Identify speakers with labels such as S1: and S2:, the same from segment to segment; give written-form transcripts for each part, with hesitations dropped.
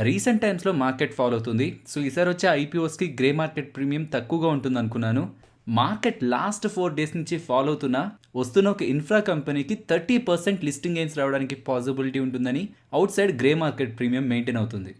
S1: Recent టైమ్స్‌లో market fall అవుతుంది. So, ఈసారి వచ్చే ఐపీఓస్‌కి గ్రే మార్కెట్ ప్రీమియం తక్కువగా ఉంటుందనుకున్నాను. మార్కెట్ లాస్ట్ 4 డేస్ నుంచి ఫాల్ అవుతున్నా, వస్తున్న ఒక ఇన్ఫ్రా కంపెనీకి 30% లిస్టింగ్ గెయిన్స్ రావడానికి పాసిబిలిటీ ఉంటుందని outside grey market premium maintain అవుతుంది.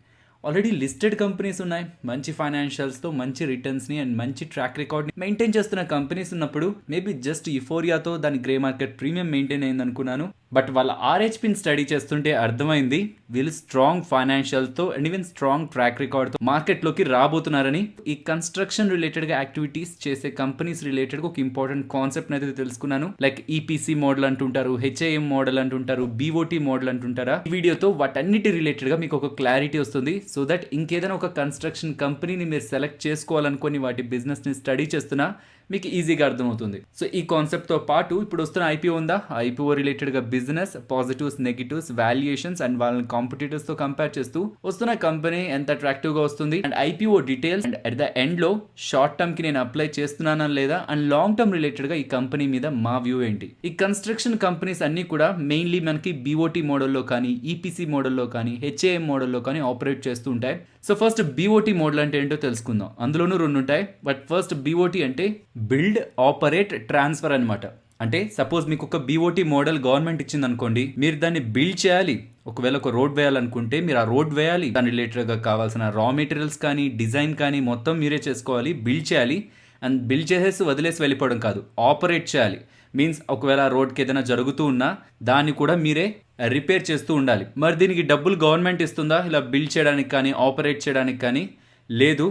S1: ఆల్రెడీ లిస్టెడ్ కంపెనీస్ ఉన్నాయి. మంచి ఫైనాన్షియల్స్‌తో మంచి రిటర్న్స్‌ని అండ్ మంచి ట్రాక్ రికార్డ్‌ని మెయింటైన్ చేస్తున్న కంపెనీస్ ఉన్నప్పుడు మేబీ జస్ట్ యుఫోరియాతో దాని గ్రే మార్కెట్ ప్రీమియం మెయింటైన్ అయిందనుకున్నాను. బట్ వాళ్ళ ఆర్హెచ్పిని స్టడీ చేస్తుంటే అర్థమైంది వీళ్ళు స్ట్రాంగ్ ఫైనాన్షియల్తో అండ్ ఈవెన్ స్ట్రాంగ్ ట్రాక్ రికార్డ్తో మార్కెట్లోకి రాబోతున్నారని. ఈ కన్స్ట్రక్షన్ రిలేటెడ్గా యాక్టివిటీస్ చేసే కంపెనీస్ రిలేటెడ్గా ఒక ఇంపార్టెంట్ కాన్సెప్ట్ అయితే తెలుసుకున్నాను. లైక్ ఈపీసీ మోడల్ అంటుంటారు, హెచ్ఏఎం మోడల్ అంటుంటారు, బీఓటీ మోడల్ అంటుంటారా. ఈ వీడియోతో వాటన్నిటి రిలేటెడ్గా మీకు ఒక క్లారిటీ వస్తుంది. సో దట్ ఇంకేదైనా ఒక కన్స్ట్రక్షన్ కంపెనీని మీరు సెలెక్ట్ చేసుకోవాలనుకొని వాటి బిజినెస్ని స్టడీ చేస్తున్నా మీకు ఈజీగా అర్థమవుతుంది. సో ఈ కాన్సెప్ట్తో పాటు ఇప్పుడు వస్తున్న ఐపీఓ ఉందా, ఐపీఓ రిలేటెడ్గా business positives, negatives, valuations and వాళ్ళని కాంపిటీటర్స్తో కంపేర్ చేస్తూ వస్తున్న కంపెనీ ఎంత అట్రాక్టివ్గా వస్తుంది and IPO details and at the ఎండ్లో షార్ట్ టర్మ్కి నేను అప్లై చేస్తున్నానా లేదా అండ్ లాంగ్ టర్మ్ రిలేటెడ్గా ఈ కంపెనీ మీద మా వ్యూ ఏంటి. ఈ కన్స్ట్రక్షన్ కంపెనీస్ అన్నీ కూడా మెయిన్లీ మనకి బీఓటీ మోడల్లో కానీ, ఈపీసీ మోడల్లో కానీ, హెచ్ఏఎం మోడల్లో కానీ ఆపరేట్ చేస్తూ ఉంటాయి. సో ఫస్ట్ బీఓటీ మోడల్ అంటే ఏంటో తెలుసుకుందాం. అందులోనూ 2 ఉంటాయి. బట్ ఫస్ట్ బీఓటీ అంటే బిల్డ్, ఆపరేట్, ట్రాన్స్ఫర్ అనమాట. అంటే సపోజ్ మీకు ఒక బీఓటీ మోడల్ గవర్నమెంట్ ఇచ్చింది అనుకోండి, మీరు దాన్ని బిల్డ్ చేయాలి. ఒకవేళ ఒక రోడ్ వేయాలనుకుంటే మీరు ఆ రోడ్ వేయాలి. దాని రిలేటెడ్గా కావాల్సిన రా మెటీరియల్స్ కానీ, డిజైన్ కానీ మొత్తం మీరే చేసుకోవాలి, బిల్డ్ చేయాలి. అండ్ బిల్డ్ చేసేసి వదిలేసి వెళ్ళిపోవడం కాదు, ఆపరేట్ చేయాలి. మీన్స్ ఒకవేళ రోడ్కి ఏదైనా జరుగుతూ ఉన్నా దాన్ని కూడా మీరే రిపేర్ చేస్తూ ఉండాలి. మరి దీనికి డబ్బులు గవర్నమెంట్ ఇస్తుందా ఇలా బిల్డ్ చేయడానికి కానీ, ఆపరేట్ చేయడానికి కానీ? లేదు,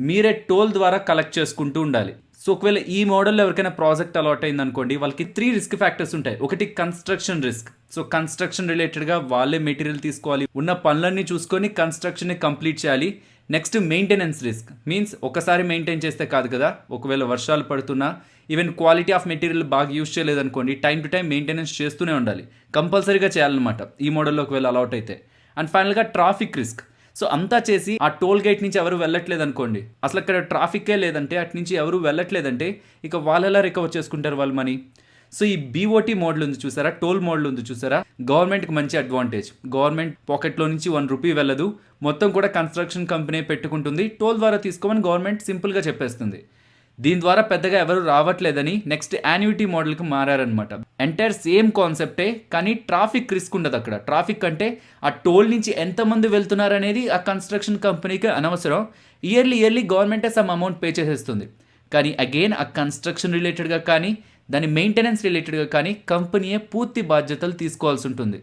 S1: మీరే టోల్ ద్వారా కలెక్ట్ చేసుకుంటూ ఉండాలి. సో ఒకవేళ ఈ మోడల్లో ఎవరికైనా ప్రాజెక్ట్ అలాట్ అయింది అనుకోండి, వాళ్ళకి 3 రిస్క్ ఫ్యాక్టర్స్ ఉంటాయి. ఒకటి కన్స్ట్రక్షన్ రిస్క్. సో కన్స్ట్రక్షన్ రిలేటెడ్గా వాళ్ళే మెటీరియల్ తీసుకోవాలి, ఉన్న పనులన్నీ చూసుకొని కన్స్ట్రక్షన్ని కంప్లీట్ చేయాలి. Next maintenance risk. మీన్స్ ఒకసారి మెయింటైన్ చేస్తే కాదు కదా, ఒకవేళ వర్షాలు పడుతున్నా ఈవెన్ క్వాలిటీ ఆఫ్ మెటీరియల్ బాగా యూజ్ చేయలేదనుకోండి, టైం టు టైం మెయింటెనెన్స్ చేస్తూనే ఉండాలి, కంపల్సరీగా చేయాలన్నమాట ఈ మోడల్లో ఒకవేళ అలాట్ అయితే. అండ్ ఫైనల్గా ట్రాఫిక్ రిస్క్. సో అంతా చేసి ఆ టోల్ గేట్ నుంచి ఎవరు వెళ్ళట్లేదు అనుకోండి, అసలు అక్కడ ట్రాఫిక్కే లేదంటే, అటు నుంచి ఎవరు వెళ్ళట్లేదంటే ఇక వాళ్ళు ఎలా రికవర్ చేసుకుంటారు వాళ్ళ మనీ? సో ఈ బీఓటీ మోడల్ ఉంది చూసారా, టోల్ మోడల్ ఉంది చూసారా, గవర్నమెంట్కి మంచి అడ్వాంటేజ్. గవర్నమెంట్ పాకెట్లో నుంచి 1 రూపీ వెళ్ళదు, మొత్తం కూడా కన్స్ట్రక్షన్ కంపెనీ పెట్టుకుంటుంది. టోల్ ద్వారా తీసుకోమని గవర్నమెంట్ సింపుల్గా చెప్పేస్తుంది. దీని ద్వారా పెద్దగా ఎవరు రావట్లేదని నెక్స్ట్ యాన్యుటీ మోడల్కి మారారనమాట. ఎంటైర్ సేమ్ కాన్సెప్టే, కానీ ట్రాఫిక్ రిస్క్ ఉండదు అక్కడ. ట్రాఫిక్ అంటే ఆ టోల్ నుంచి ఎంతమంది వెళ్తున్నారు అనేది ఆ కన్స్ట్రక్షన్ కంపెనీకి అనవసరం. ఇయర్లీ గవర్నమెంటే సమ్ అమౌంట్ పే చేసేస్తుంది. కానీ అగైన్ ఆ కన్స్ట్రక్షన్ రిలేటెడ్గా కానీ, దాని మెయింటెనెన్స్ రిలేటెడ్గా కానీ కంపెనీయే పూర్తి బాధ్యతలు తీసుకోవాల్సి ఉంటుంది.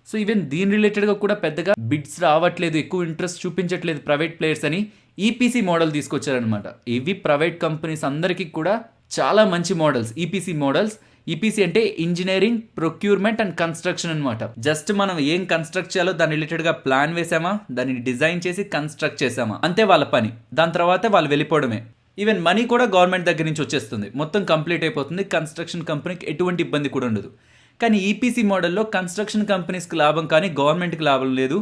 S1: సో ఈవెన్ దీని రిలేటెడ్గా కూడా పెద్దగా బిడ్స్ రావట్లేదు, ఎక్కువ ఇంట్రెస్ట్ చూపించట్లేదు ప్రైవేట్ ప్లేయర్స్ అని ఈపీసీ మోడల్ తీసుకొచ్చారనమాట. ఇవి ప్రైవేట్ కంపెనీస్ అందరికీ కూడా చాలా మంచి మోడల్స్ ఈపీసీ మోడల్స్. ఈపీసీ అంటే ఇంజనీరింగ్, ప్రొక్యూర్మెంట్ అండ్ కన్స్ట్రక్షన్ అనమాట. జస్ట్ మనం ఏం కన్స్ట్రక్ట్ చేయాలో దాని రిలేటెడ్గా ప్లాన్ వేసామా, దాన్ని డిజైన్ చేసి కన్స్ట్రక్ట్ చేసామా, అంతే వాళ్ళ పని. దాని తర్వాత వాళ్ళు వెళ్ళిపోవడమే. ఈవెన్ మనీ కూడా గవర్నమెంట్ దగ్గర నుంచి వచ్చేస్తుంది, మొత్తం కంప్లీట్ అయిపోతుంది. కన్స్ట్రక్షన్ కంపెనీకి ఎటువంటి ఇబ్బంది కూడా ఉండదు. కానీ ఈపీసీ మోడల్లో కన్స్ట్రక్షన్ కంపెనీస్కి లాభం కానీ గవర్నమెంట్కి లాభం లేదు.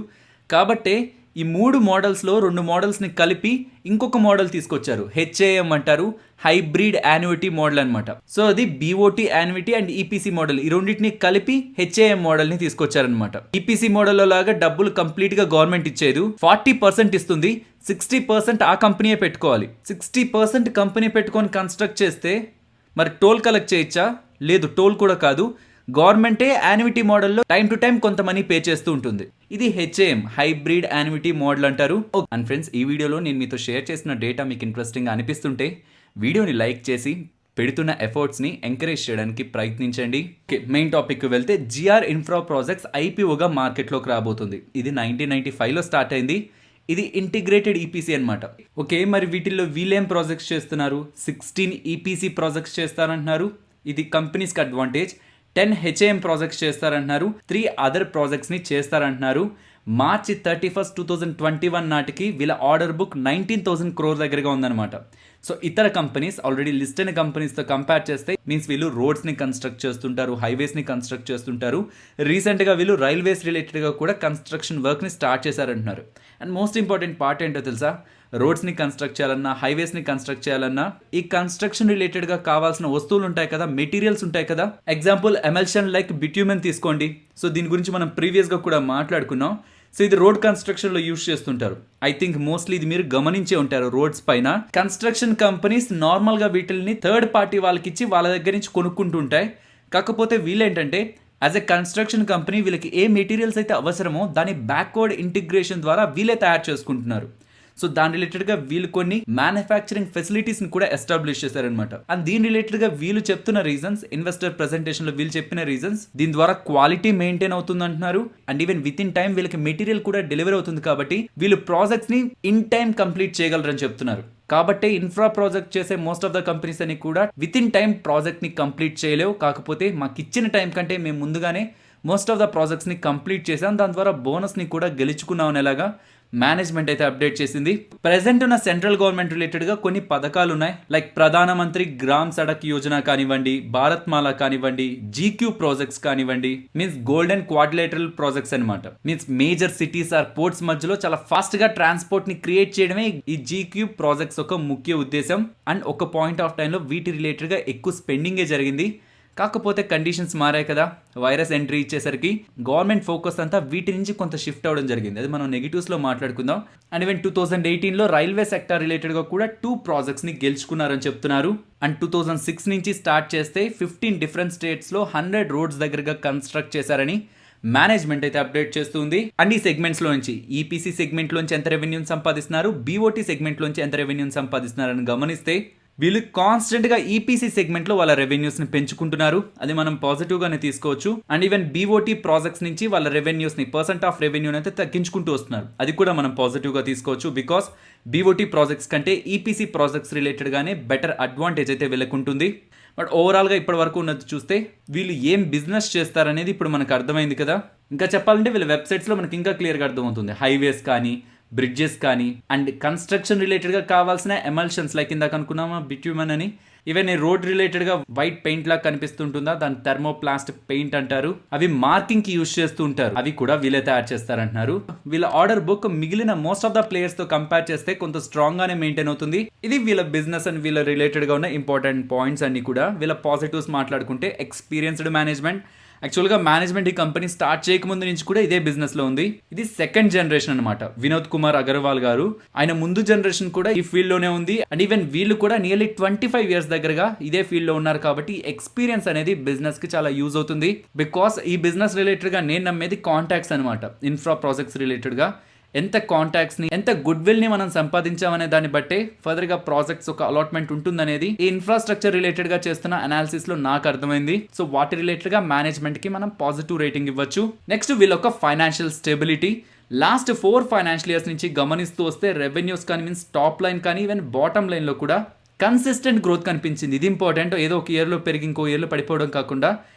S1: కాబట్టే ఈ 3 మోడల్స్లో 2 మోడల్స్ని కలిపి ఇంకొక మోడల్ తీసుకొచ్చారు, హెచ్ఏఎం అంటారు, హైబ్రిడ్ యాన్యుటీ మోడల్ అనమాట. సో అది BOT annuity and EPC model, ఈ రెండింటిని కలిపి హెచ్ఏఎం మోడల్ని తీసుకొచ్చారనమాట. ఈపీసీ మోడల్లో లాగా డబ్బులు కంప్లీట్గా గవర్నమెంట్ ఇచ్చేది, 40% ఇస్తుంది, 60% ఆ కంపెనీయే పెట్టుకోవాలి. 60% కంపెనీ పెట్టుకొని కన్స్ట్రక్ట్ చేస్తే మరి టోల్ కలెక్ట్ చేయొచ్చా? లేదు, టోల్ కూడా కాదు, గవర్నమెంటే యాన్యుటీ మోడల్లో టైం టు టైం కొంత మనీ పే చేస్తూ ఉంటుంది. ఇది హెచ్ఏఎం, హైబ్రిడ్ యాన్యుటీ మోడల్ అంటారు. అండ్ ఫ్రెండ్స్, ఈ వీడియోలో నేను మీతో షేర్ చేసిన డేటా మీకు ఇంట్రెస్టింగ్ అనిపిస్తుంటే వీడియోని లైక్ చేసి పెడుతున్న ఎఫర్ట్స్ని ఎంకరేజ్ చేయడానికి ప్రయత్నించండి. మెయిన్ టాపిక్కి వెళ్తే జిఆర్ ఇన్ఫ్రా ప్రాజెక్ట్స్ ఐపీఓగా మార్కెట్లోకి రాబోతుంది. ఇది 1995లో స్టార్ట్ అయింది. ఇది ఇంటిగ్రేటెడ్ ఈపీసీ అనమాట. ఓకే, మరి వీటిల్లో వీళ్ళేం ప్రాజెక్ట్స్ చేస్తున్నారు? 16 ఈపీసీ ప్రాజెక్ట్స్ చేస్తారంటున్నారు. ఇది కంపెనీస్కి అడ్వాంటేజ్. 10 హెచ్ఏఎం ప్రాజెక్ట్స్ చేస్తారంటున్నారు, 3 అదర్ ప్రాజెక్ట్స్ని చేస్తారంటున్నారు. మార్చి 31, 2021 నాటికి వీళ్ళ ఆర్డర్ బుక్ 19,000 crore దగ్గరగా ఉందన్నమాట. సో ఇతర కంపెనీస్ ఆల్రెడీ లిస్ట్ అయిన కంపెనీస్తో కంపేర్ చేస్తే మీన్స్ వీళ్ళు రోడ్స్ని కన్స్ట్రక్ట్ చేస్తుంటారు, హైవేస్ని కన్స్ట్రక్ట్ చేస్తుంటారు. రీసెంట్గా వీళ్ళు రైల్వేస్ రిలేటెడ్గా కూడా కన్స్ట్రక్షన్ వర్క్ని స్టార్ట్ చేశారంటున్నారు. అండ్ మోస్ట్ ఇంపార్టెంట్ పార్ట్ ఏంటో తెలుసా, రోడ్స్ని కన్స్ట్రక్ట్ చేయాలన్నా, హైవేస్ని కన్స్ట్రక్ట్ చేయాలన్నా ఈ కన్స్ట్రక్షన్ రిలేటెడ్గా కావాల్సిన వస్తువులు ఉంటాయి కదా, మెటీరియల్స్ ఉంటాయి కదా. ఎగ్జాంపుల్ ఎమల్షన్ లైక్ బిట్యూమెన్ తీసుకోండి. సో దీని గురించి మనం ప్రీవియస్గా కూడా మాట్లాడుకున్నాం. సో ఇది రోడ్ కన్స్ట్రక్షన్ లో యూజ్ చేస్తుంటారు. ఐ థింక్ మోస్ట్లీ ఇది మీరు గమనించే ఉంటారు. రోడ్స్ పైన కన్స్ట్రక్షన్ కంపెనీస్ నార్మల్ గా వీటిని థర్డ్ పార్టీ వాళ్ళకి ఇచ్చి వాళ్ళ దగ్గర నుంచి కొనుక్కుంటుంటాయి. కాకపోతే వీళ్ళేంటంటే యాజ్ ఎ కన్స్ట్రక్షన్ కంపెనీ వీళ్ళకి ఏ మెటీరియల్స్ అయితే అవసరమో దాని బ్యాక్వర్డ్ ఇంటిగ్రేషన్ ద్వారా వీళ్ళే తయారు చేసుకుంటున్నారు. సో దాని రిలేటెడ్ గా వీళ్ళు కొన్ని మ్యానుఫ్యాక్చరింగ్ ఫెసిలిటీస్ ని కూడా ఎస్టాబ్లిష్ చేశారనమాట. అండ్ దీని రిలేటెడ్ గా వీళ్ళు చెప్తున్న రీజన్స్, ఇన్వెస్టర్ ప్రెజెంటేషన్ లో వీళ్ళు చెప్పిన రీజన్స్, దీని ద్వారా క్వాలిటీ మెయింటైన్ అవుతుంది అంటున్నారు. And even with in time వీళ్ళకి మెటీరియల్ కూడా డెలివరీ అవుతుంది కాబట్టి వీళ్ళు ప్రాజెక్ట్స్ ని ఇన్ టైం కంప్లీట్ చేయగలరని చెప్తున్నారు. కాబట్టి ఇన్ఫ్రా ప్రాజెక్ట్ చేసే మోస్ట్ ఆఫ్ ద కంపెనీస్ అని కూడా విత్ ఇన్ టైం ప్రాజెక్ట్ ని కంప్లీట్ చేయలేవు. కాకపోతే మాకు ఇచ్చిన టైం కంటే మేము ముందుగానే మోస్ట్ ఆఫ్ ద ప్రాజెక్ట్స్ ని కంప్లీట్ చేసాం, దాని ద్వారా బోనస్ ని కూడా గెలుచుకున్నాం అనేలాగా మేనేజ్మెంట్ అయితే అప్డేట్ చేసింది. ప్రెసెంట్ ఉన్న సెంట్రల్ గవర్నమెంట్ రిలేటెడ్ గా కొన్ని పథకాలు ఉన్నాయి. లైక్ ప్రధానమంత్రి గ్రామ్ సడక్ యోజన కానివ్వండి, భారత్ మాల కానివ్వండి, జీక్యూ ప్రాజెక్ట్స్ కానివ్వండి, మీన్స్ గోల్డెన్ క్వాడ్రిలేటరల్ ప్రాజెక్ట్స్ అనమాట. Means major cities or ports మధ్యలో చాలా ఫాస్ట్ గా ట్రాన్స్పోర్ట్ ని క్రియేట్ చేయడమే ఈ జీక్యూ ప్రాజెక్ట్స్ ఒక ముఖ్య ఉద్దేశం. అండ్ ఒక పాయింట్ ఆఫ్ టైంలో వీటి రిలేటెడ్ గా ఎక్కువ స్పెండింగే జరిగింది. కాకపోతే కండిషన్స్ మారాయి కదా, వైరస్ ఎంట్రీ ఇచ్చేసరికి గవర్నమెంట్ ఫోకస్ అంతా వీటి నుంచి కొంత షిఫ్ట్ అవ్వడం జరిగింది. అది మనం నెగిటివ్స్లో మాట్లాడుకుందాం. అండ్ ఈవెన్ 2018లో రైల్వే సెక్టర్ రిలేటెడ్గా కూడా 2 ప్రాజెక్ట్స్ని గెలుచుకున్నారని చెప్తున్నారు. అండ్ 2006 నుంచి స్టార్ట్ చేస్తే 15 డిఫరెంట్ స్టేట్స్లో 100 రోడ్స్ దగ్గరగా కన్స్ట్రక్ట్ చేశారని మేనేజ్మెంట్ అయితే అప్డేట్ చేస్తుంది. అండ్ ఈ సెగ్మెంట్స్ లో నుంచి ఈపీసీ సెగ్మెంట్ లోంచి ఎంత రెవెన్యూని సంపాదిస్తున్నారు, బీఓటీ సెగ్మెంట్ లోంచి ఎంత రెవెన్యూని సంపాదిస్తున్నారని గమనిస్తే వీళ్ళు కాన్స్టెంట్ గా ఈపీసీ సెగ్మెంట్ లో వాళ్ళ రెవెన్యూస్ ని పెంచుకుంటున్నారు. అది మనం పాజిటివ్ గానే తీసుకోవచ్చు. అండ్ ఈవెన్ బీఓటీ ప్రాజెక్ట్స్ నుంచి వాళ్ళ రెవెన్యూస్ ని పర్సెంట్ ఆఫ్ రెవెన్యూ అయితే తగ్గించుకుంటూ వస్తున్నారు. అది కూడా మనం పాజిటివ్ గా తీసుకోవచ్చు. బికాస్ బీఓటీ ప్రాజెక్ట్స్ కంటే ఈపీసీ ప్రాజెక్ట్స్ రిలేటెడ్ గానే బెటర్ అడ్వాంటేజ్ అయితే వీళ్ళకు ఉంటుంది. బట్ ఓవరాల్గా ఇప్పటి వరకు ఉన్నది చూస్తే వీళ్ళు ఏం బిజినెస్ చేస్తారనేది ఇప్పుడు మనకు అర్థమైంది కదా. ఇంకా చెప్పాలంటే వీళ్ళ వెబ్సైట్స్లో మనకి ఇంకా క్లియర్గా అర్థమవుతుంది. హైవేస్ కానీ, బ్రిడ్జెస్ కానీ, అండ్ కన్స్ట్రక్షన్ రిలేటెడ్గా కావాల్సిన ఎమల్షన్స్ లైక్ ఇందాక అనుకున్నామా బిట్యూమన్ అని, ఈవెన్ ఈ రోడ్ రిలేటెడ్గా వైట్ పెయింట్ లాగా కనిపిస్తుంటుందా, దాని థర్మోప్లాస్టిక్ పెయింట్ అంటారు. అవి మార్కింగ్ కి యూజ్ చేస్తూ ఉంటారు. అవి కూడా వీళ్ళే తయారు చేస్తారంటున్నారు. వీళ్ళ ఆర్డర్ బుక్ మిగిలిన మోస్ట్ ఆఫ్ ద ప్లేయర్స్ తో కంపేర్ చేస్తే కొంత స్ట్రాంగ్ గానే మెయింటైన్ అవుతుంది. ఇది వీళ్ళ బిజినెస్ అండ్ వీళ్ళ రిలేటెడ్ గా ఉన్న ఇంపార్టెంట్ పాయింట్స్ అన్ని కూడా. వీళ్ళ పాజిటివ్స్ మాట్లాడుకుంటే ఎక్స్పీరియన్స్డ్ మేనేజ్మెంట్. యాక్చువల్గా మేనేజ్మెంట్ ఈ కంపెనీ స్టార్ట్ చేయకముందు నుంచి కూడా ఇదే బిజినెస్ లో ఉంది. ఇది సెకండ్ జనరేషన్ అనమాట. వినోద్ కుమార్ అగర్వాల్ గారు, ఆయన ముందు జనరేషన్ కూడా ఈ ఫీల్డ్ లోనే ఉంది. అండ్ ఈవెన్ వీళ్ళు కూడా నియర్లీ 25 years దగ్గరగా ఇదే ఫీల్డ్ లో ఉన్నారు. కాబట్టి ఎక్స్పీరియన్స్ అనేది బిజినెస్ కి చాలా యూజ్ అవుతుంది. బికాస్ ఈ బిజినెస్ రిలేటెడ్ గా నేను నమ్మేది కాంటాక్ట్స్ అనమాట. ఇన్ఫ్రా ప్రాజెక్ట్స్ రిలేటెడ్ గా ఎంత కాంటాక్ట్స్ ని, ఎంత గుడ్ విల్ ని మనం సంపాదించామనే దాన్ని బట్టే ఫర్దర్ గా ప్రాజెక్ట్స్ ఒక అలాట్మెంట్ ఉంటుందనేది ఈ ఇన్ఫ్రాస్ట్రక్చర్ రిలేటెడ్ గా చేస్తున్న అనాలిసిస్ లో నాకు అర్థమైంది. సో వాటి రిలేటెడ్ గా మేనేజ్మెంట్ కి మనం పాజిటివ్ రేటింగ్ ఇవ్వచ్చు. నెక్స్ట్ వీళ్ళ ఒక financial stability. Last 4 financial years నుంచి గమనిస్తూ వస్తే రెవెన్యూస్ కానీ, మీన్స్ టాప్ లైన్ కానీ, ఈవెన్ బాటమ్ లైన్ లో కూడా కన్సిస్టెంట్ గ్రోత్ కనిపించింది. ఇది ఇంపార్టెంట్. ఏదో ఒక ఇయర్ లో పెరిగి ఇంకో ఇయర్ లో పడిపోవడం కాకుండా,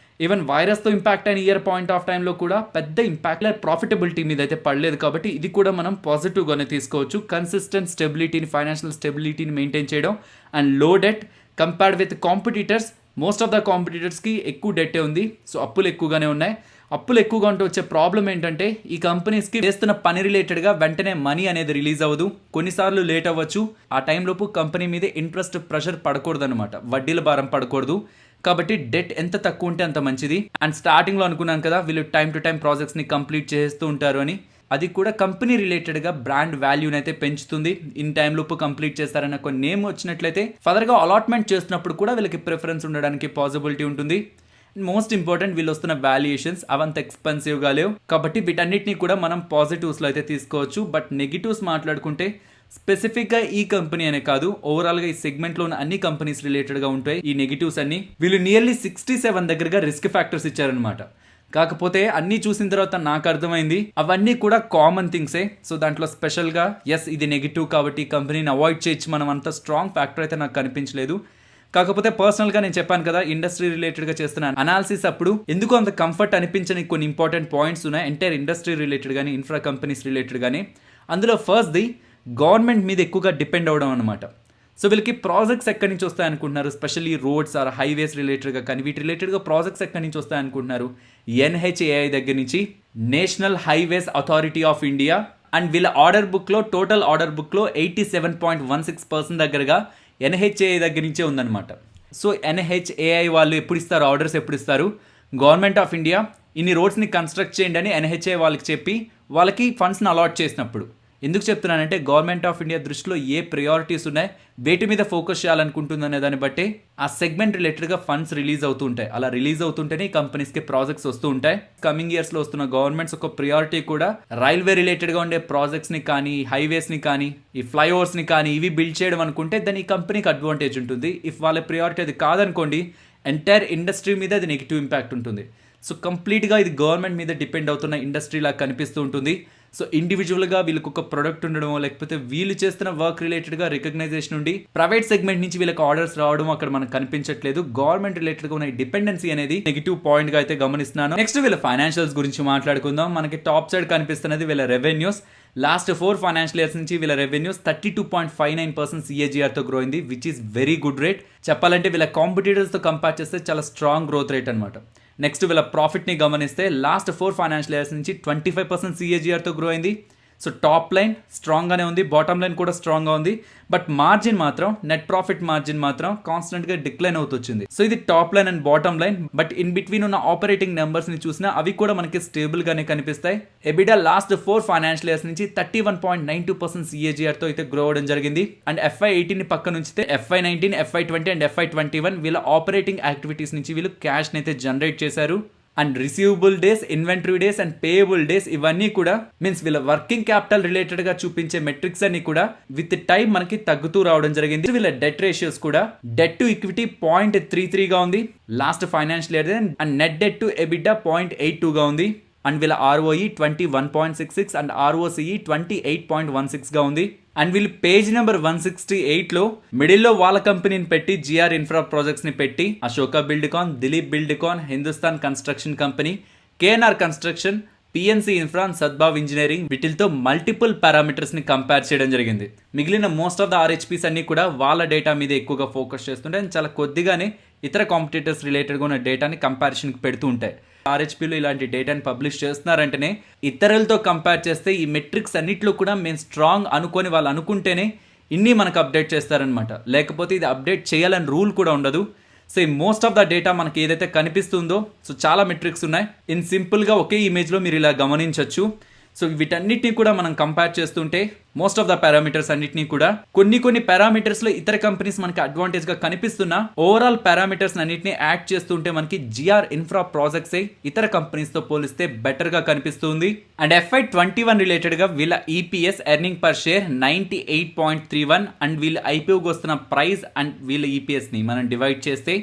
S1: ఈవెన్ వైరస్తో ఇంపాక్ట్ అయిన ఇయర్ పాయింట్ ఆఫ్ టైంలో కూడా పెద్ద ఇంపాక్ట్ ప్రాఫిటబిలిటీ మీద అయితే పడలేదు. కాబట్టి ఇది కూడా మనం పాజిటివ్గానే తీసుకోవచ్చు. కన్సిస్టెంట్ స్టెబిలిటీని, ఫైనాన్షియల్ స్టెబిలిటీని మెయింటైన్ చేయడం. And low debt compared with competitors. Most of the కాంపిటీటర్స్కి ఎక్కువ డెట్టే ఉంది. సో అప్పులు ఎక్కువగానే ఉన్నాయి. అప్పులు ఎక్కువగా ఉంటే వచ్చే ప్రాబ్లం ఏంటంటే ఈ కంపెనీస్కి చేస్తున్న పని రిలేటెడ్గా వెంటనే మనీ అనేది రిలీజ్ అవ్వదు. కొన్నిసార్లు లేట్ అవ్వచ్చు. ఆ టైంలోపు కంపెనీ మీద ఇంట్రెస్ట్ ప్రెషర్ పడకూడదు అనమాట, వడ్డీల భారం పడకూడదు. కాబట్టి డెట్ ఎంత తక్కువ ఉంటే అంత మంచిది. అండ్ స్టార్టింగ్లో అనుకున్నాం కదా వీళ్ళు టైం టు టైం ప్రాజెక్ట్స్ని కంప్లీట్ చేస్తూ ఉంటారు అని. అది కూడా కంపెనీ రిలేటెడ్గా బ్రాండ్ వాల్యూని అయితే పెంచుతుంది. ఇన్ టైం లోపు కంప్లీట్ చేస్తారన్న కొన్ని నేమ్ వచ్చినట్లయితే ఫర్దర్గా అలాట్మెంట్ చేస్తున్నప్పుడు కూడా వీళ్ళకి ప్రిఫరెన్స్ ఉండడానికి పాసిబిలిటీ ఉంటుంది. మోస్ట్ ఇంపార్టెంట్ వీళ్ళు వస్తున్న వాల్యుయేషన్స్ అవంత ఎక్స్పెన్సివ్గా లేవు. కాబట్టి వీటన్నిటిని కూడా మనం పాజిటివ్స్లో అయితే తీసుకోవచ్చు. బట్ నెగిటివ్స్ మాట్లాడుకుంటే స్పెసిఫిక్గా ఈ కంపెనీ అనే కాదు, ఓవరాల్గా ఈ సెగ్మెంట్లో ఉన్న అన్ని కంపెనీస్ రిలేటెడ్గా ఉంటాయి ఈ నెగిటివ్స్ అన్ని. వీళ్ళు నియర్లీ 67 దగ్గరగా రిస్క్ ఫ్యాక్టర్స్ ఇచ్చారనమాట. కాకపోతే అన్నీ చూసిన తర్వాత నాకు అర్థమైంది అవన్నీ కూడా కామన్ థింగ్సే. సో దాంట్లో స్పెషల్గా ఇది నెగిటివ్ కాబట్టి ఈ కంపెనీని అవాయిడ్ చేయొచ్చు మనం అంత స్ట్రాంగ్ ఫ్యాక్టర్ అయితే నాకు కనిపించలేదు. కాకపోతే పర్సనల్గా నేను చెప్పాను కదా ఇండస్ట్రీ రిలేటెడ్గా చేస్తున్న అనాలిసిస్ అప్పుడు ఎందుకు అంత కంఫర్ట్ అనిపించని కొన్ని ఇంపార్టెంట్ పాయింట్స్ ఉన్నాయి ఎంటైర్ ఇండస్ట్రీ రిలేటెడ్ కానీ, ఇన్ఫ్రా కంపెనీస్ రిలేటెడ్ కానీ. అందులో ఫస్ట్ది గవర్నమెంట్ మీద ఎక్కువగా డిపెండ్ అవ్వడం అనమాట. సో వీళ్ళకి ప్రాజెక్ట్స్ ఎక్కడి నుంచి వస్తాయి అనుకుంటున్నారు, స్పెషల్లీ రోడ్స్ ఆర్ హైవేస్ రిలేటెడ్గా కానీ వీటి రిలేటెడ్గా ప్రాజెక్ట్స్ ఎక్కడి నుంచి వస్తాయి అనుకుంటున్నారు. NHAI దగ్గర నుంచి, national highways authority of India. And వీళ్ళ ఆర్డర్ బుక్లో, టోటల్ ఆర్డర్ బుక్లో 87.16% దగ్గరగా NHAI దగ్గర నుంచే ఉందన్నమాట. సో NHAI వాళ్ళు ఎప్పుడు ఇస్తారు ఆర్డర్స్, ఎప్పుడు ఇస్తారు, గవర్నమెంట్ ఆఫ్ ఇండియా ఇన్ని రోడ్స్ని కన్స్ట్రక్ట్ చేయండి అని NHAI వాళ్ళకి చెప్పి వాళ్ళకి ఫండ్స్ని అలాట్ చేసినప్పుడు. ఎందుకు చెప్తున్నానంటే గవర్నమెంట్ ఆఫ్ ఇండియా దృష్టిలో ఏ ప్రయారిటీస్ ఉన్నాయి, వేటి మీద ఫోకస్ చేయాలనుకుంటుందనే దాన్ని బట్టి ఆ సెగ్మెంట్ రిలేటెడ్గా ఫండ్స్ రిలీజ్ అవుతూ ఉంటాయి. అలా రిలీజ్ అవుతుంటేనే ఈ కంపెనీస్కి ప్రాజెక్ట్స్ వస్తూ ఉంటాయి. కమింగ్ ఇయర్స్లో వస్తున్న గవర్నమెంట్స్ ఒక ప్రియారిటీ కూడా రైల్వే రిలేటెడ్గా ఉండే ప్రాజెక్ట్స్ని కానీ, హైవేస్ని కానీ, ఈ ఫ్లైఓవర్స్ని కానీ ఇవి బిల్డ్ చేయడం అనుకుంటే దాని ఈ కంపెనీకి అడ్వాంటేజ్ ఉంటుంది. ఇఫ్ వాళ్ళ ప్రియారిటీ అది కాదనుకోండి, ఎంటైర్ ఇండస్ట్రీ మీద అది నెగిటివ్ ఇంపాక్ట్ ఉంటుంది. సో కంప్లీట్గా ఇది గవర్నమెంట్ మీద డిపెండ్ అవుతున్న ఇండస్ట్రీ లాగా కనిపిస్తూ ఉంటుంది. సో ఇండివిజువల్గా వీళ్ళకి ఒక ప్రొడక్ట్ ఉండడమో, లేకపోతే వీళ్ళు చేస్తున్న వర్క్ రిలేటెడ్గా రికగ్నైజేషన్ ఉండి ప్రైవేట్ సెగ్మెంట్ నుంచి వీళ్ళకి ఆర్డర్స్ రావడం అక్కడ మనకు కనిపించట్లేదు. గవర్నమెంట్ రిలేటెడ్గా ఉన్న డిపెండెన్సీ అనేది నెగిటివ్ పాయింట్గా అయితే గమనిస్తున్నాను. నెక్స్ట్ వీళ్ళ ఫైనాన్షియల్స్ గురించి మాట్లాడుకుందాం. మనకి టాప్ సైడ్ కనిపిస్తున్నది వీళ్ళ రెవెన్యూస్. లాస్ట్ 4 ఫైనాన్షియల్ ఇయర్స్ నుంచి వీళ్ళ రెవెన్యూస్ 32.59% CAGRతో గ్రో అయింది, which is very good rate. చెప్పాలంటే వీళ్ళ కాంపిటీటర్స్తో కంపేర్ చేస్తే చాలా స్ట్రాంగ్ గ్రోత్ రేట్ అనమాట. నెక్స్ట్ వీళ్ళ ప్రాఫిట్ని గమనిస్తే లాస్ట్ 4 ఫైనాన్షియల్ ఇయర్స్ నుంచి 25% CAGRతో గ్రో అయింది. సో టాప్ లైన్ స్ట్రాంగ్గానే ఉంది, బాటమ్ లైన్ కూడా స్ట్రాంగ్గా ఉంది. బట్ మార్జిన్ మాత్రం, నెట్ ప్రాఫిట్ మార్జిన్ మాత్రం కాన్స్టెంట్గా డిక్లైన్ అవుతొచ్చింది. సో ఇది top line and bottom line. But in between ఉన్న ఆపరేటింగ్ నెంబర్స్ని చూసినా అవి కూడా మనకి స్టేబుల్గానే కనిపిస్తాయి. ఎబిడా లాస్ట్ 4 ఫైనాన్షియల్ ఇయర్స్ నుంచి 31.92% CAGRతో అయితే గ్రో అవ్వడం జరిగింది. అండ్ FY18 పక్క నుంచి FY19, FY20 అండ్ FY21 వీళ్ళ ఆపరేటింగ్ యాక్టివిటీస్ నుంచి వీళ్ళు క్యాష్ని అయితే జనరేట్ చేశారు. And receivable days, inventory days and payable days ఇవన్నీ కూడా మీన్స్ వీళ్ళ వర్కింగ్ క్యాపిటల్ రిలేటెడ్గా చూపించే మెట్రిక్స్ అన్ని కూడా విత్ టైం మనకి తగ్గుతూ రావడం జరిగింది. వీళ్ళ డెట్ రేషియోస్ కూడా డెట్ టు ఈక్విటీ 0.33గా ఉంది last financial year. And net debt to EBITDA 0.82గా ఉంది. అండ్ వీళ్ళ ROE 21.66 అండ్ ROCE 28.16గా ఉంది. అండ్ వీళ్ళు పేజ్ నెంబర్ 168లో మిడిల్లో వాళ్ళ కంపెనీని పెట్టి GR ఇన్ఫ్రా ప్రాజెక్ట్స్ని పెట్టి Ashoka Buildcon, Dilip Buildcon, Hindustan construction company, KNR construction, PNC infra, Sadbhav engineering వీటితో మల్టిపుల్ పారామీటర్స్ని కంపేర్ చేయడం జరిగింది. మిగిలిన మోస్ట్ ఆఫ్ ద RHPs అన్ని కూడా వాళ్ళ డేటా మీద ఎక్కువగా ఫోకస్ చేస్తుంటే చాలా కొద్దిగానే ఇతర కాంపిటీటర్స్ రిలేటెడ్గా ఉన్న డేటాని కంపారిజన్కి పెడుతూ ఉంటాయి. RHPలో ఇలాంటి డేటాని పబ్లిష్ చేస్తున్నారంటేనే ఇతరులతో కంపేర్ చేస్తే ఈ మెట్రిక్స్ అన్నిట్లో కూడా మేము స్ట్రాంగ్ అనుకొని వాళ్ళు అనుకుంటేనే ఇన్ని మనకు అప్డేట్ చేస్తారనమాట. లేకపోతే ఇది అప్డేట్ చేయాలని రూల్ కూడా ఉండదు. సో ఈ మోస్ట్ ఆఫ్ ద డేటా మనకి ఏదైతే కనిపిస్తుందో, సో చాలా మెట్రిక్స్ ఉన్నాయి. ఇన్ సింపుల్గా ఒకే ఇమేజ్లో మీరు ఇలా గమనించవచ్చు. సో వీటన్నిటిని కూడా మనం కంపేర్ చేస్తుంటే మోస్ట్ ఆఫ్ ద పారామీటర్స్ అన్నిటినీ కూడా కొన్ని పారామీటర్స్లో ఇతర కంపెనీస్ మనకి అడ్వాంటేజ్గా కనిపిస్తున్నా ఓవరాల్ పారామీటర్స్ అన్నిటిని యాడ్ చేస్తుంటే మనకి GR ఇన్ఫ్రా ప్రాజెక్ట్సే ఇతర కంపెనీస్తో పోలిస్తే బెటర్గా కనిపిస్తుంది. అండ్ FY21 రిలేటెడ్గా వీళ్ళ EPS earning per share 98.31 and వీళ్ళ IPOకి వస్తున్న ప్రైస్ అండ్ వీళ్ళ EPSని మనం డివైడ్ చేస్తే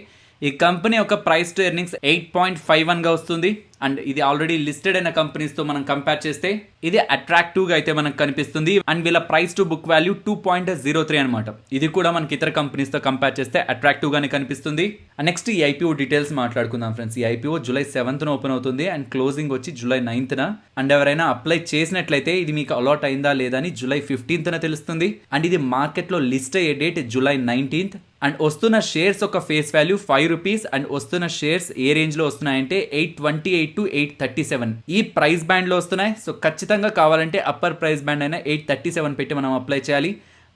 S1: ఈ కంపెనీ యొక్క ప్రైస్ టు ఎర్నింగ్స్ 8.51గా వస్తుంది. అండ్ ఇది ఆల్రెడీ లిస్టెడ్ అయిన కంపెనీస్తో మనం కంపేర్ చేస్తే ఇది అట్రాక్టివ్గా అయితే మనకు కనిపిస్తుంది. అండ్ వీళ్ళ ప్రైస్ టు బుక్ వాల్యూ 2.03 అనమాట. ఇది కూడా మనకి ఇతర కంపెనీస్తో కంపేర్ చేస్తే అట్రాక్టివ్గానే కనిపిస్తుంది. అండ్ నెక్స్ట్ ఈ IPO డీటెయిల్స్ మాట్లాడుకుందాం ఫ్రెండ్స్. ఈ IPO July 7th ఓపెన్ అవుతుంది అండ్ క్లోజింగ్ వచ్చి July 9th. అండ్ ఎవరైనా అప్లై చేసినట్లయితే ఇది మీకు అలాట్ అయిందా లేదా అని July 15th తెలుస్తుంది. అండ్ ఇది మార్కెట్లో లిస్ట్ అయ్యే డేట్ July 19th. అండ్ వస్తున్న షేర్స్ ఒక ఫేస్ వాల్యూ ₹5 అండ్ వస్తున్న షేర్స్ ఏ రేంజ్లో వస్తున్నాయంటే 828 to 837 ఈ ప్రైస్ బ్యాండ్లో వస్తున్నాయి. సో ఖచ్చితంగా కావాలంటే అప్పర్ ప్రైస్ బ్యాండ్ అయినా 837 పెట్టి మనం అప్లై చేయాలి.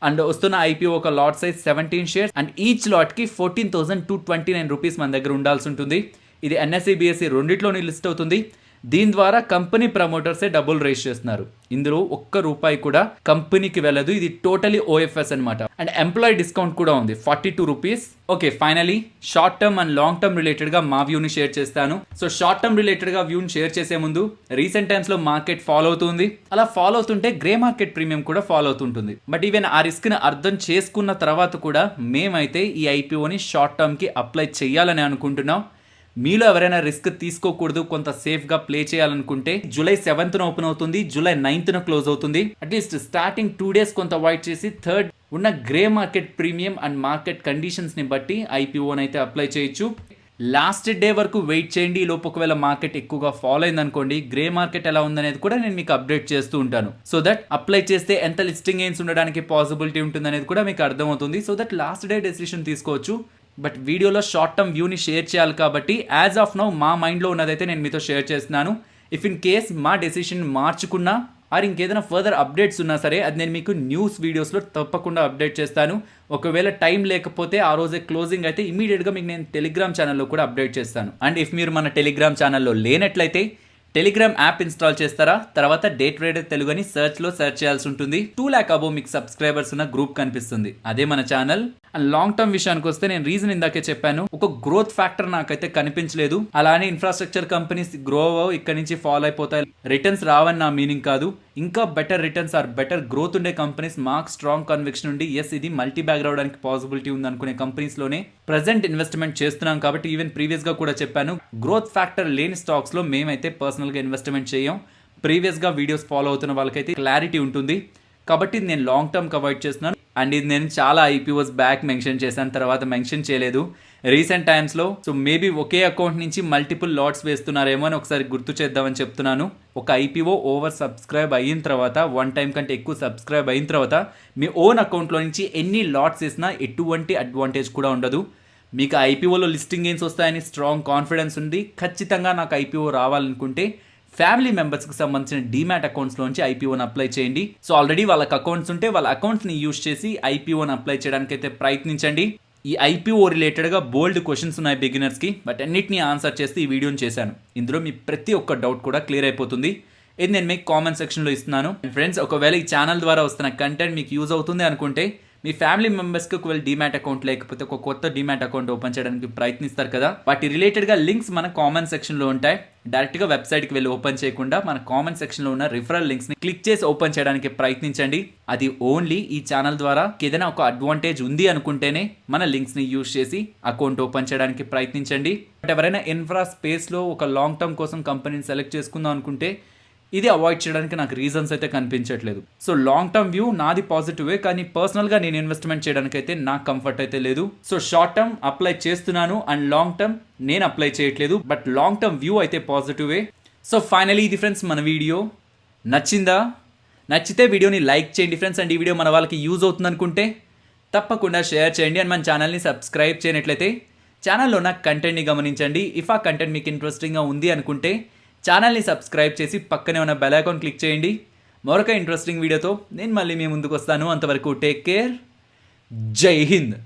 S1: అండ్ వస్తున్న IPO ఒక lot size 17 shares and each లాట్కి ₹14,229 మన దగ్గర ఉండాల్సి ఉంటుంది. ఇది NSE BSE రెండిట్లోని లిస్ట్ అవుతుంది. దీని ద్వారా కంపెనీ ప్రమోటర్సే డబ్బులు రేస్ చేస్తున్నారు. ఇందులో ₹1 కూడా కంపెనీకి వెళ్ళదు. ఇది టోటలీ OFS అనమాట. అండ్ ఎంప్లాయీ డిస్కౌంట్ కూడా ఉంది ₹42. Okay, finally short term and long term రిలేటెడ్గా మా వ్యూని షేర్ చేస్తాను. సో షార్ట్ టర్మ్ రిలేటెడ్గా వ్యూని షేర్ చేసే ముందు రీసెంట్ టైమ్స్లో మార్కెట్ ఫాలో అవుతుంది. అలా ఫాలో అవుతుంటే గ్రే మార్కెట్ ప్రీమియం కూడా ఫాలో అవుతుంటుంది. బట్ ఈవెన్ ఆ రిస్క్ని అర్థం చేసుకున్న తర్వాత కూడా మేమైతే ఈ IPOని షార్ట్ టర్మ్కి అప్లై చేయాలని అనుకుంటున్నాం. మీలో ఎవరైనా రిస్క్ తీసుకోకూడదు, కొంత సేఫ్గా ప్లే చేయాలనుకుంటే July 7th ఓపెన్ అవుతుంది, July 9th క్లోజ్ అవుతుంది. అట్లీస్ట్ స్టార్టింగ్ 2 days కొంత అవాయిడ్ చేసి 3rd ఉన్న grey market premium and market కండిషన్స్ని బట్టి IPOని అయితే అప్లై చేయొచ్చు. లాస్ట్ డే వరకు వెయిట్ చేయండి. ఈ లోపు ఒకవేళ మార్కెట్ ఎక్కువగా ఫాలో అయింది అనుకోండి, గ్రే మార్కెట్ ఎలా ఉందనేది కూడా నేను మీకు అప్డేట్ చేస్తూ ఉంటాను. సో దట్ అప్లై చేస్తే ఎంత లిస్టింగ్ గెయిన్స్ ఉండడానికి పాసిబిలిటీ ఉంటుంది అనేది కూడా మీకు అర్థమవుతుంది. So that last day decision తీసుకోవచ్చు. బట్ వీడియోలో షార్ట్ టర్మ్ వ్యూని షేర్ చేయాలి కాబట్టి యాజ్ ఆఫ్ నౌ మా మైండ్లో ఉన్నదైతే నేను మీతో షేర్ చేస్తున్నాను. ఇఫ్ ఇన్ కేస్ మా డెసిషన్ మార్చుకున్నా ఆర్ ఇంకేదైనా ఫర్దర్ అప్డేట్స్ ఉన్నా సరే అది నేను మీకు న్యూస్ వీడియోస్లో తప్పకుండా అప్డేట్ చేస్తాను. ఒకవేళ టైం లేకపోతే ఆ రోజే క్లోజింగ్ అయితే ఇమీడియట్గా మీకు నేను టెలిగ్రామ్ ఛానల్లో కూడా అప్డేట్ చేస్తాను. అండ్ ఇఫ్ మీరు మన టెలిగ్రామ్ ఛానల్లో లేనట్లయితే టెలిగ్రామ్ యాప్ ఇన్స్టాల్ చేస్తారా, తర్వాత డే ట్రేడర్ తెలుగు అని సెర్చ్లో సెర్చ్ చేయాల్సి ఉంటుంది. 2 lakh అబో మీకు సబ్స్క్రైబర్స్ ఉన్న గ్రూప్ కనిపిస్తుంది, అదే మన ఛానల్. అండ్ లాంగ్ టర్మ్ విషయానికి వస్తే నేను రీజన్ ఇందాకే చెప్పాను, ఒక గ్రోత్ ఫ్యాక్టర్ నాకైతే కనిపించలేదు. అలానే ఇన్ఫ్రాస్ట్రక్చర్ కంపెనీస్ గ్రో అవ్వవు, ఇక్కడ నుంచి ఫాలో అయిపోతాయి, రిటర్న్స్ రావని నా మీనింగ్ కాదు. ఇంకా better returns or better growth ఉండే కంపెనీస్ మాకు స్ట్రాంగ్ కన్విక్షన్ ఉండి ఎస్ ఇది మల్టీ బ్యాగ్ రావడానికి పాసిబిలిటీ ఉంది అనుకునే కంపెనీస్లోనే ప్రజెంట్ ఇన్వెస్ట్మెంట్ చేస్తున్నాం. కాబట్టి ఈవెన్ ప్రీవియస్గా కూడా చెప్పాను, గ్రోత్ ఫ్యాక్టర్ లేని స్టాక్స్లో మేమైతే పర్సనల్గా ఇన్వెస్ట్మెంట్ చేయం. ప్రీవియస్గా వీడియోస్ ఫాలో అవుతున్న వాళ్ళకైతే క్లారిటీ ఉంటుంది. కాబట్టి నేను లాంగ్ టర్మ్కి అవాయిడ్ చేస్తున్నాను. అండ్ ఇది నేను చాలా ఐపీఓస్ బ్యాక్ మెన్షన్ చేశాను, తర్వాత మెన్షన్ చేయలేదు రీసెంట్ టైమ్స్లో. సో మేబీ ఒకే అకౌంట్ నుంచి మల్టిపుల్ లాట్స్ వేస్తున్నారేమో అని ఒకసారి గుర్తు చేద్దామని చెప్తున్నాను. ఒక ఐపీఓ ఓవర్ సబ్స్క్రైబ్ అయిన తర్వాత, 1 time కంటే ఎక్కువ సబ్స్క్రైబ్ అయిన తర్వాత మీ ఓన్ అకౌంట్లో నుంచి ఎన్ని లాట్స్ వేసినా ఎటువంటి అడ్వాంటేజ్ కూడా ఉండదు. మీకు ఐపీఓలో లిస్టింగ్ గెయిన్స్ వస్తాయని స్ట్రాంగ్ కాన్ఫిడెన్స్ ఉంది. ఖచ్చితంగా నాకు ఐపీఓ రావాలనుకుంటే ఫ్యామిలీ మెంబర్స్కి సంబంధించిన డీమ్యాట్ అకౌంట్స్లోంచి ఐపీఓని అప్లై చేయండి. సో ఆల్రెడీ వాళ్ళకి అకౌంట్స్ ఉంటే వాళ్ళ అకౌంట్స్ని యూజ్ చేసి ఐపీఓని అప్లై చేయడానికి అయితే ప్రయత్నించండి. ఈ ఐపీఓ రిలేటెడ్గా బోల్డ్ క్వశ్చన్స్ ఉన్నాయి బిగినర్స్కి, బట్ అన్నిటిని ఆన్సర్ చేస్తే ఈ వీడియోని చేశాను. ఇందులో మీ ప్రతి ఒక్క డౌట్ కూడా క్లియర్ అయిపోతుంది. ఇది నేను మీకు కామెంట్ సెక్షన్లో ఇస్తున్నాను. ఫ్రెండ్స్, ఒకవేళ ఈ ఛానల్ ద్వారా వస్తున్న కంటెంట్ మీకు యూజ్ అవుతుంది అనుకుంటే మీ ఫ్యామిలీ మెంబర్స్కి ఒకవేళ డీమ్యాట్ అకౌంట్ లేకపోతే ఒక కొత్త డీమ్యాట్ అకౌంట్ ఓపెన్ చేయడానికి ప్రయత్నిస్తారు కదా, వాటి రిలేటెడ్గా లింక్స్ మన కామెంట్ సెక్షన్లో ఉంటాయి. డైరెక్ట్గా వెబ్సైట్కి వెళ్ళి ఓపెన్ చేయకుండా మన కామెంట్ సెక్షన్లో ఉన్న రిఫరల్ లింక్స్ని క్లిక్ చేసి ఓపెన్ చేయడానికి ప్రయత్నించండి. అది ఓన్లీ ఈ ఛానల్ ద్వారా ఏదైనా ఒక అడ్వాంటేజ్ ఉంది అనుకుంటేనే మన లింక్స్ని యూజ్ చేసి అకౌంట్ ఓపెన్ చేయడానికి ప్రయత్నించండి. బట్ ఎవరైనా ఇన్ఫ్రా స్పేస్లో ఒక లాంగ్ టర్మ్ కోసం కంపెనీని సెలెక్ట్ చేసుకుందాం అనుకుంటే ఇది అవాయిడ్ చేయడానికి నాకు రీజన్స్ అయితే కనిపించట్లేదు. సో లాంగ్ టర్మ్ వ్యూ నాది పాజిటివే, కానీ పర్సనల్గా నేను ఇన్వెస్ట్మెంట్ చేయడానికి అయితే నాకు కంఫర్ట్ అయితే లేదు. సో షార్ట్ టర్మ్ అప్లై చేస్తున్నాను అండ్ లాంగ్ టర్మ్ నేను అప్లై చేయట్లేదు, బట్ లాంగ్ టర్మ్ వ్యూ అయితే పాజిటివే. సో ఫైనలీ ఇది ఫ్రెండ్స్ మన వీడియో. నచ్చిందా? నచ్చితే వీడియోని లైక్ చేయండి ఫ్రెండ్స్. అండ్ ఈ వీడియో మన వాళ్ళకి యూజ్ అవుతుంది అనుకుంటే తప్పకుండా షేర్ చేయండి. అండ్ మన ఛానల్ని సబ్స్క్రైబ్ చేయనట్లయితే ఛానల్లో ఉన్న కంటెంట్ని గమనించండి. ఇఫ్ ఆ కంటెంట్ మీకు ఇంట్రెస్టింగ్గా ఉంది అనుకుంటే ఛానల్ని సబ్స్క్రైబ్ చేసి పక్కనే ఉన్న బెల్ ఐకాన్ క్లిక్ చేయండి. మరొక ఇంట్రెస్టింగ్ వీడియోతో నేను మళ్ళీ మీ ముందుకు వస్తాను. అంతవరకు టేక్ కేర్. జై హింద్.